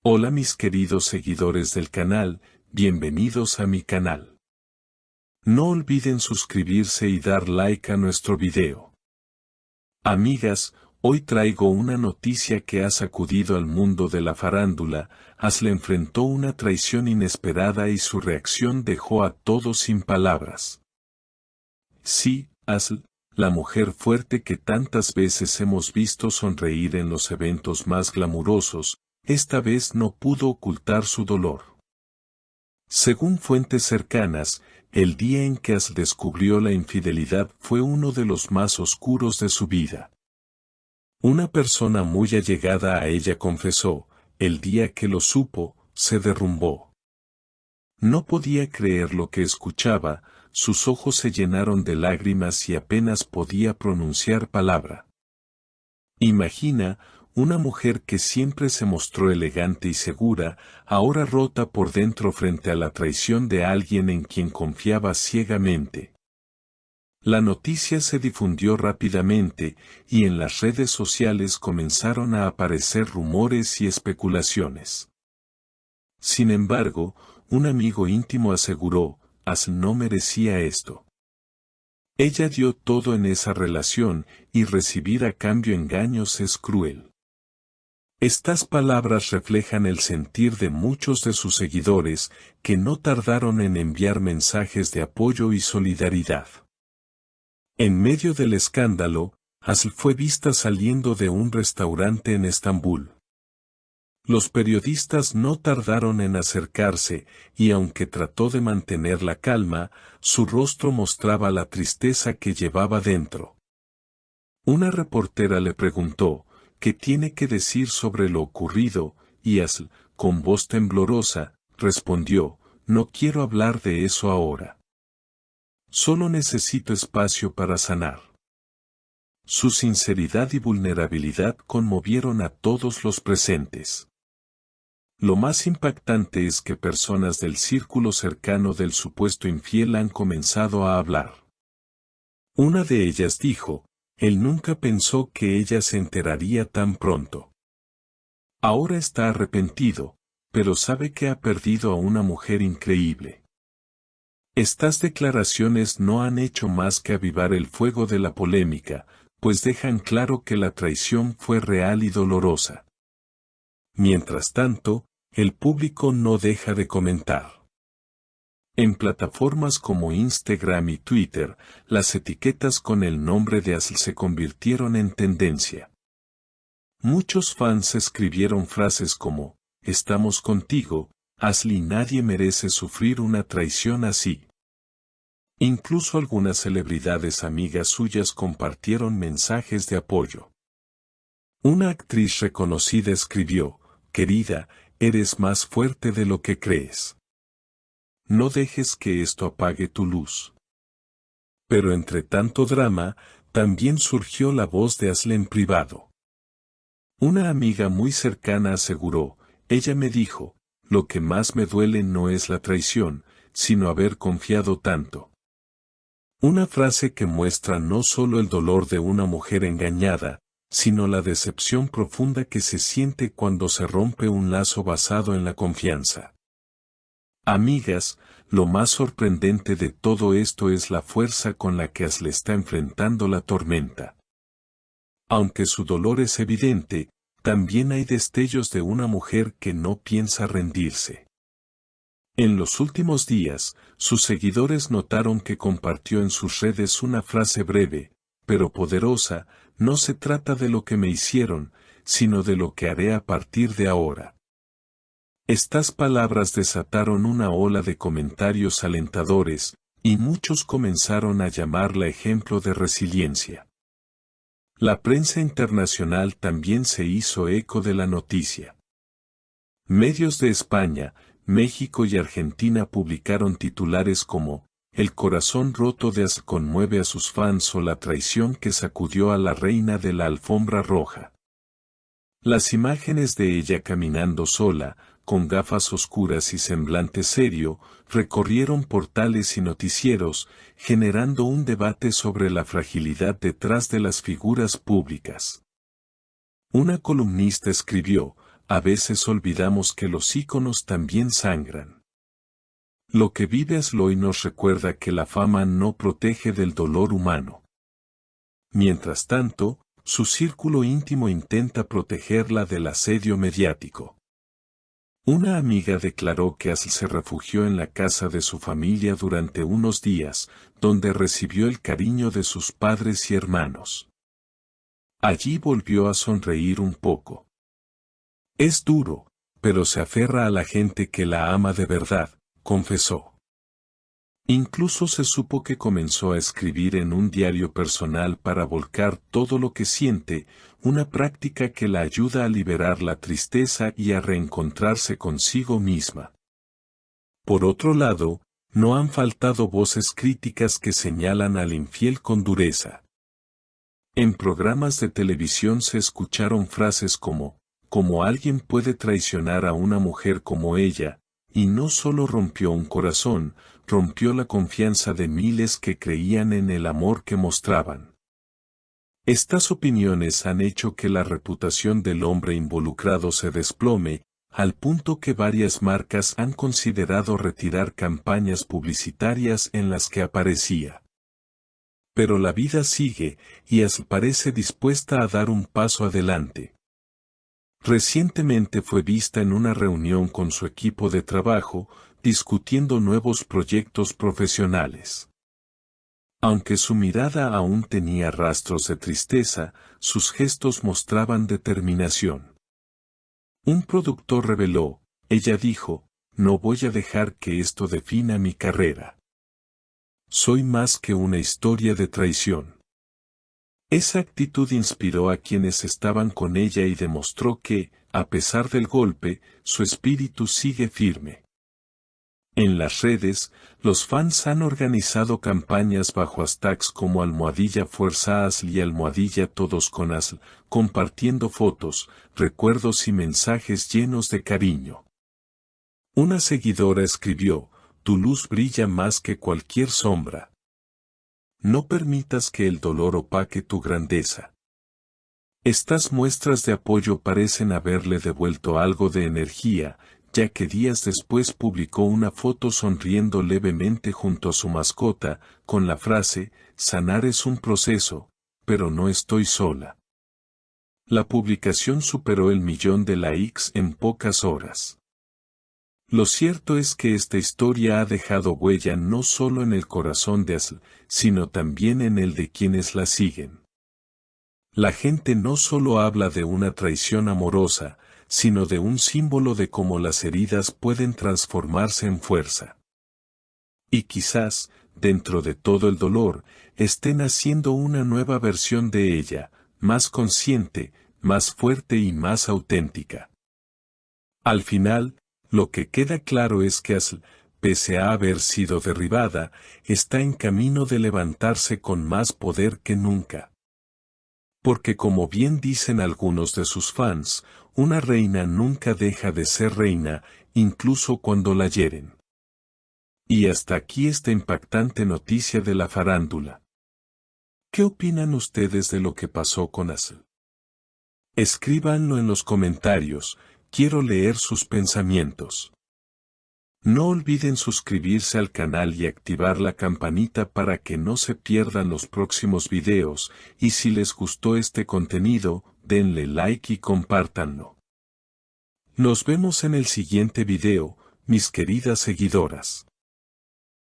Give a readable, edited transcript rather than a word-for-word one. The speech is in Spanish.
Hola mis queridos seguidores del canal, bienvenidos a mi canal. No olviden suscribirse y dar like a nuestro video. Amigas, hoy traigo una noticia que ha sacudido al mundo de la farándula. Asl enfrentó una traición inesperada y su reacción dejó a todos sin palabras. Sí, Asl, la mujer fuerte que tantas veces hemos visto sonreír en los eventos más glamurosos, esta vez no pudo ocultar su dolor. Según fuentes cercanas, el día en que Asl descubrió la infidelidad fue uno de los más oscuros de su vida. Una persona muy allegada a ella confesó, el día que lo supo, se derrumbó. No podía creer lo que escuchaba, sus ojos se llenaron de lágrimas y apenas podía pronunciar palabra. Imagina, una mujer que siempre se mostró elegante y segura, ahora rota por dentro frente a la traición de alguien en quien confiaba ciegamente. La noticia se difundió rápidamente, y en las redes sociales comenzaron a aparecer rumores y especulaciones. Sin embargo, un amigo íntimo aseguró, Asl no merecía esto. Ella dio todo en esa relación, y recibir a cambio engaños es cruel. Estas palabras reflejan el sentir de muchos de sus seguidores, que no tardaron en enviar mensajes de apoyo y solidaridad. En medio del escándalo, Asl fue vista saliendo de un restaurante en Estambul. Los periodistas no tardaron en acercarse, y aunque trató de mantener la calma, su rostro mostraba la tristeza que llevaba dentro. Una reportera le preguntó, ¿qué tiene que decir sobre lo ocurrido? Y Asl, con voz temblorosa, respondió, no quiero hablar de eso ahora. Solo necesito espacio para sanar. Su sinceridad y vulnerabilidad conmovieron a todos los presentes. Lo más impactante es que personas del círculo cercano del supuesto infiel han comenzado a hablar. Una de ellas dijo, él nunca pensó que ella se enteraría tan pronto. Ahora está arrepentido, pero sabe que ha perdido a una mujer increíble. Estas declaraciones no han hecho más que avivar el fuego de la polémica, pues dejan claro que la traición fue real y dolorosa. Mientras tanto, el público no deja de comentar. En plataformas como Instagram y Twitter, las etiquetas con el nombre de Asl se convirtieron en tendencia. Muchos fans escribieron frases como, estamos contigo, Asl y nadie merece sufrir una traición así. Incluso algunas celebridades amigas suyas compartieron mensajes de apoyo. Una actriz reconocida escribió, querida, eres más fuerte de lo que crees. No dejes que esto apague tu luz. Pero entre tanto drama, también surgió la voz de Asl en privado. Una amiga muy cercana aseguró, ella me dijo, lo que más me duele no es la traición, sino haber confiado tanto. Una frase que muestra no solo el dolor de una mujer engañada, sino la decepción profunda que se siente cuando se rompe un lazo basado en la confianza. Amigas, lo más sorprendente de todo esto es la fuerza con la que Asl está enfrentando la tormenta. Aunque su dolor es evidente, también hay destellos de una mujer que no piensa rendirse. En los últimos días, sus seguidores notaron que compartió en sus redes una frase breve, pero poderosa, no se trata de lo que me hicieron, sino de lo que haré a partir de ahora. Estas palabras desataron una ola de comentarios alentadores, y muchos comenzaron a llamarla ejemplo de resiliencia. La prensa internacional también se hizo eco de la noticia. Medios de España, México y Argentina publicaron titulares como, el corazón roto de Asl conmueve a sus fans o la traición que sacudió a la reina de la alfombra roja. Las imágenes de ella caminando sola, con gafas oscuras y semblante serio, recorrieron portales y noticieros, generando un debate sobre la fragilidad detrás de las figuras públicas. Una columnista escribió, a veces olvidamos que los íconos también sangran. Lo que vive Ashley nos recuerda que la fama no protege del dolor humano. Mientras tanto, su círculo íntimo intenta protegerla del asedio mediático. Una amiga declaró que Ashley se refugió en la casa de su familia durante unos días, donde recibió el cariño de sus padres y hermanos. Allí volvió a sonreír un poco. Es duro, pero se aferra a la gente que la ama de verdad, confesó. Incluso se supo que comenzó a escribir en un diario personal para volcar todo lo que siente, una práctica que la ayuda a liberar la tristeza y a reencontrarse consigo misma. Por otro lado, no han faltado voces críticas que señalan al infiel con dureza. En programas de televisión se escucharon frases como, ¿cómo alguien puede traicionar a una mujer como ella? Y no solo rompió un corazón, rompió la confianza de miles que creían en el amor que mostraban. Estas opiniones han hecho que la reputación del hombre involucrado se desplome, al punto que varias marcas han considerado retirar campañas publicitarias en las que aparecía. Pero la vida sigue, y Ashley parece dispuesta a dar un paso adelante. Recientemente fue vista en una reunión con su equipo de trabajo, discutiendo nuevos proyectos profesionales. Aunque su mirada aún tenía rastros de tristeza, sus gestos mostraban determinación. Un productor reveló, ella dijo, no voy a dejar que esto defina mi carrera. Soy más que una historia de traición. Esa actitud inspiró a quienes estaban con ella y demostró que, a pesar del golpe, su espíritu sigue firme. En las redes, los fans han organizado campañas bajo hashtags como #Fuerza Ashley y #Todos con Ashley, compartiendo fotos, recuerdos y mensajes llenos de cariño. Una seguidora escribió, tu luz brilla más que cualquier sombra. No permitas que el dolor opaque tu grandeza. Estas muestras de apoyo parecen haberle devuelto algo de energía, ya que días después publicó una foto sonriendo levemente junto a su mascota, con la frase, sanar es un proceso, pero no estoy sola. La publicación superó el 1.000.000 de likes en pocas horas. Lo cierto es que esta historia ha dejado huella no solo en el corazón de Ashley, sino también en el de quienes la siguen. La gente no solo habla de una traición amorosa, sino de un símbolo de cómo las heridas pueden transformarse en fuerza. Y quizás, dentro de todo el dolor, estén haciendo una nueva versión de ella, más consciente, más fuerte y más auténtica. Al final, lo que queda claro es que Ashley, pese a haber sido derribada, está en camino de levantarse con más poder que nunca. Porque como bien dicen algunos de sus fans, una reina nunca deja de ser reina, incluso cuando la hieren. Y hasta aquí esta impactante noticia de la farándula. ¿Qué opinan ustedes de lo que pasó con Ashley? Escríbanlo en los comentarios. Quiero leer sus pensamientos. No olviden suscribirse al canal y activar la campanita para que no se pierdan los próximos videos, y si les gustó este contenido, denle like y compártanlo. Nos vemos en el siguiente video, mis queridas seguidoras.